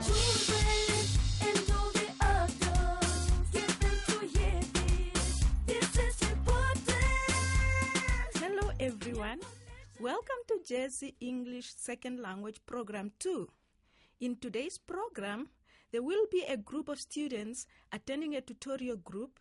children and all the adults, get them to hear this. This is important. Hello everyone. Welcome to JSC English Second Language Program 2. In today's program, there will be a group of students attending a tutorial group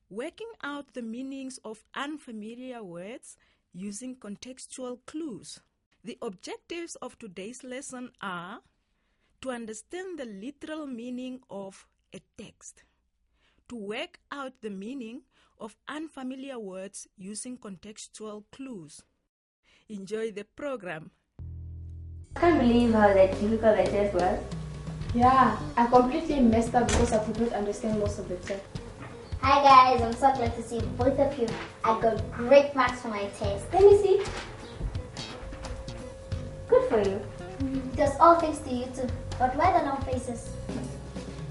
working out the meanings of unfamiliar words using contextual clues. The objectives of today's lesson are to understand the literal meaning of a text, to work out the meaning of unfamiliar words using contextual clues. Enjoy the program. I can't believe how difficult that test was. Yeah, I completely messed up because I could not understand most of the text. Hi guys, I'm so glad to see both of you. I got great marks for my test. Let me see. Good for you. It was all thanks to you too. But why the long faces?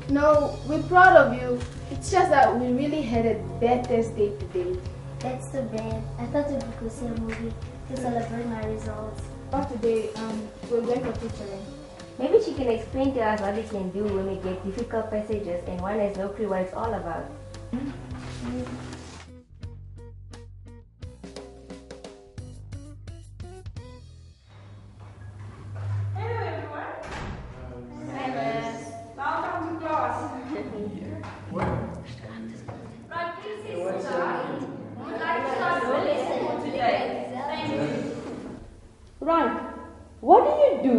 No, we're proud of you. It's just that we really had a bad test day today. That's too bad. I thought we could see a movie to celebrate my results. But today, we're going for featuring. Maybe she can explain to us what we can do when we get difficult passages and one has no clue what it's all about. Hello everyone. Welcome to class. Right, please sit down. We'd like to start the lesson for today. Thank you. Right. What do you do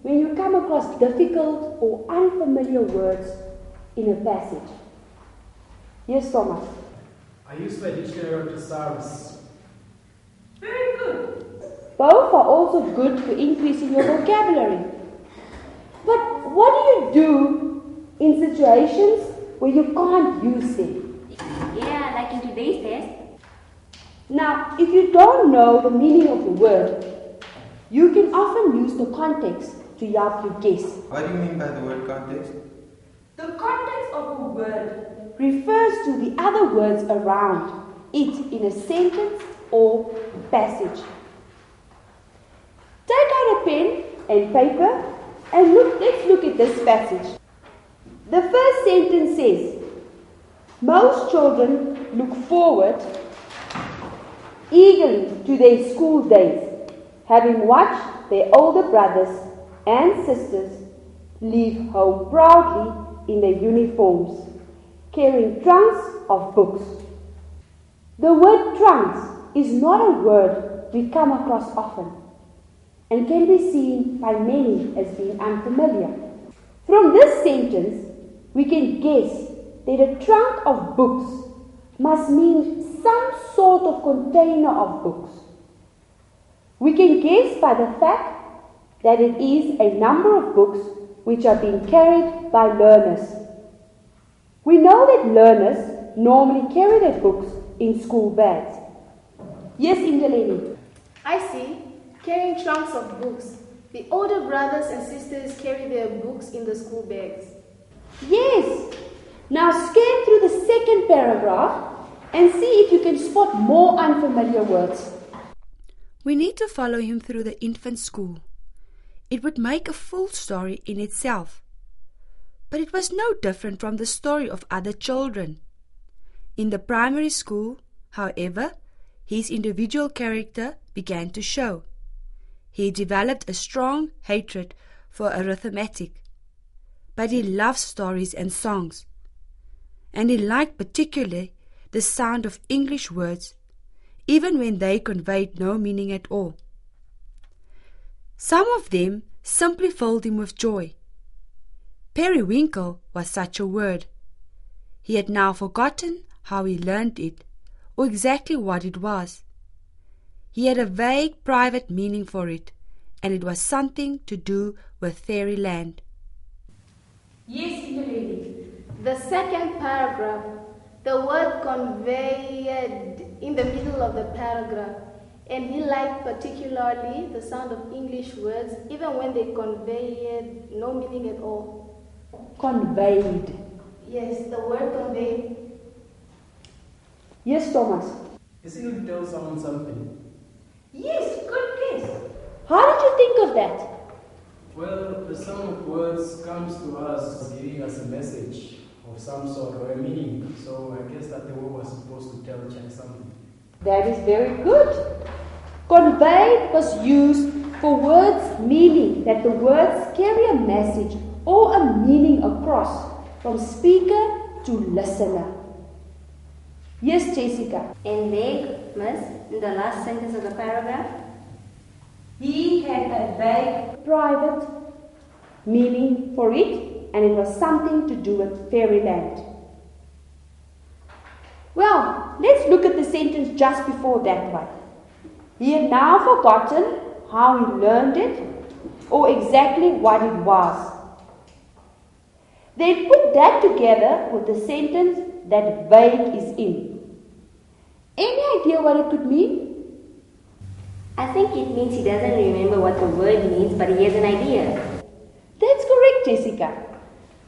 when you come across difficult or unfamiliar words in a passage? Yes, Thomas. I use my dictionary of thesaurus. Very good. Both are also good for increasing your vocabulary. But what do you do in situations where you can't use them? Yeah, like in today's test. Now, if you don't know the meaning of the word, you can often use the context to help you guess. What do you mean by the word context? The context of a word Refers to the other words around it in a sentence or passage. Take out a pen and paper and let's look at this passage. The first sentence says, most children look forward eagerly to their school days, having watched their older brothers and sisters leave home proudly in their uniforms, carrying trunks of books. The word trunks is not a word we come across often and can be seen by many as being unfamiliar. From this sentence, we can guess that a trunk of books must mean some sort of container of books. We can guess by the fact that it is a number of books which are being carried by learners. We know that learners normally carry their books in school bags. Yes, Indeleni. I see. Carrying trunks of books. The older brothers and sisters carry their books in the school bags. Yes. Now scan through the second paragraph and see if you can spot more unfamiliar words. We need to follow him through the infant school. It would make a full story in itself. But it was no different from the story of other children. In the primary school, however, his individual character began to show. He developed a strong hatred for arithmetic, but he loved stories and songs, and he liked particularly the sound of English words, even when they conveyed no meaning at all. Some of them simply filled him with joy. Periwinkle was such a word. He had now forgotten how he learned it, or exactly what it was. He had a vague private meaning for it, and it was something to do with fairyland. Yes, Indeleni. The second paragraph, the word conveyed in the middle of the paragraph, and he liked particularly the sound of English words, even when they conveyed no meaning at all. Conveyed. Yes, the word conveyed. Yes, Thomas. Isn't it to tell someone something? Yes, good guess. How did you think of that? Well, the sum of words comes to us giving us a message of some sort or a meaning. So I guess that the word was supposed to tell Chai something. That is very good. Convey was used for words meaning that the words carry a message or a meaning across from speaker to listener. Yes, Jessica. And vague, miss, in the last sentence of the paragraph? He had a vague, private meaning for it, and it was something to do with fairyland. Well, let's look at the sentence just before that one. He had now forgotten how he learned it or exactly what it was. They put that together with the sentence that vague is in. Any idea what it could mean? I think it means he doesn't remember what the word means, but he has an idea. That's correct, Jessica.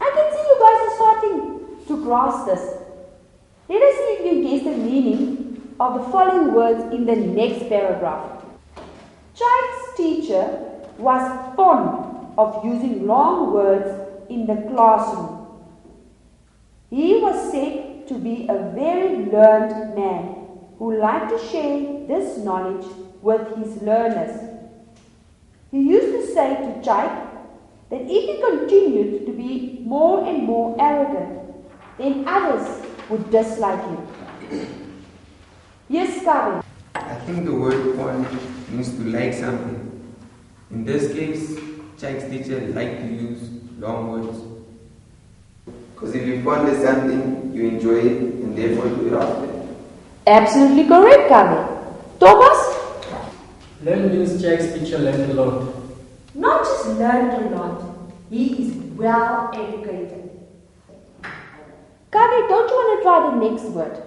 I can see you guys are starting to grasp this. Let us see if you can guess the meaning of the following words in the next paragraph. Child's teacher was fond of using long words in the classroom. He was said to be a very learned man who liked to share this knowledge with his learners. He used to say to Chai that if he continued to be more and more arrogant, then others would dislike him. Yes, Kavin. I think the word fond means to like something. In this case, Chai's teacher liked to use long words. Because if you fond of something, you enjoy it and therefore do it often. Absolutely correct, Kavin. Thomas? Learn means Chai's teacher learned a lot. Not just learned a lot, he is well educated. Kavin, don't you want to try the next word?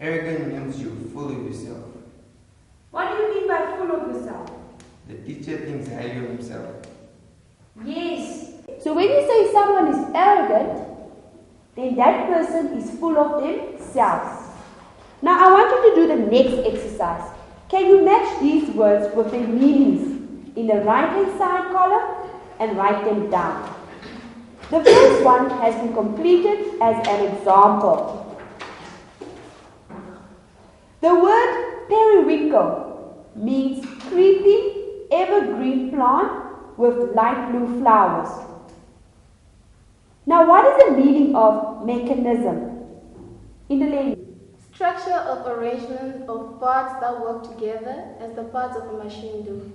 Arrogant means you're full of yourself. What do you mean by full of yourself? The teacher thinks highly of himself. Yes. So when you say someone is arrogant, then that person is full of themselves. Now I want you to do the next exercise. Can you match these words with their meanings in the right-hand side column and write them down? The first one has been completed as an example. The word periwinkle means creeping evergreen plant with light blue flowers. Now what is the meaning of mechanism in the language? Structure of arrangement of parts that work together as the parts of a machine do.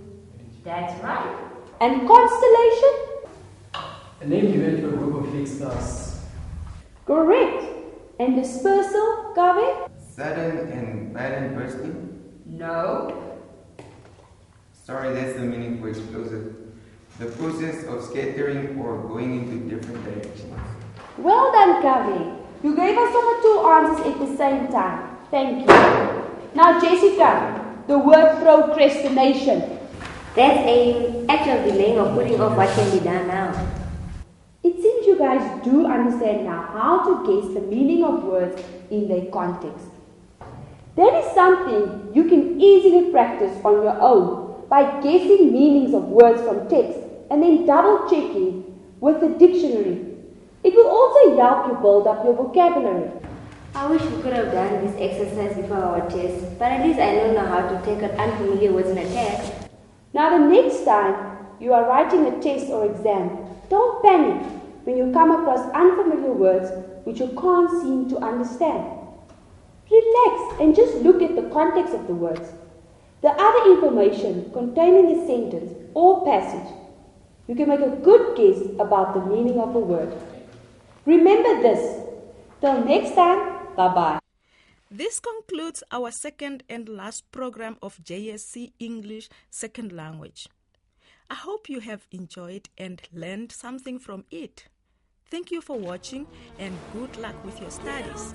That's right. And constellation? A name given to a group of fixed stars. Correct. And dispersal, Kaveh? Sudden and violent bursting? No. Sorry, that's the meaning for explosive. The process of scattering or going into different directions. Well done, Kaveh. You gave us all 2 answers at the same time. Thank you. Now, Jessica, the word procrastination. That's an actual delaying or putting off what can be done now. It seems you guys do understand now how to guess the meaning of words in their context. That is something you can easily practice on your own by guessing meanings of words from text and then double checking with the dictionary. It will also help you build up your vocabulary. I wish we could have done this exercise before our test, but at least I know now how to take out unfamiliar words in a text. Now the next time you are writing a test or exam, don't panic when you come across unfamiliar words which you can't seem to understand. Relax and just look at the context of the words, the other information contained in the sentence or passage. You can make a good guess about the meaning of a word. Remember this. Till next time, bye-bye. This concludes our second and last program of JSC English Second Language. I hope you have enjoyed and learned something from it. Thank you for watching and good luck with your studies.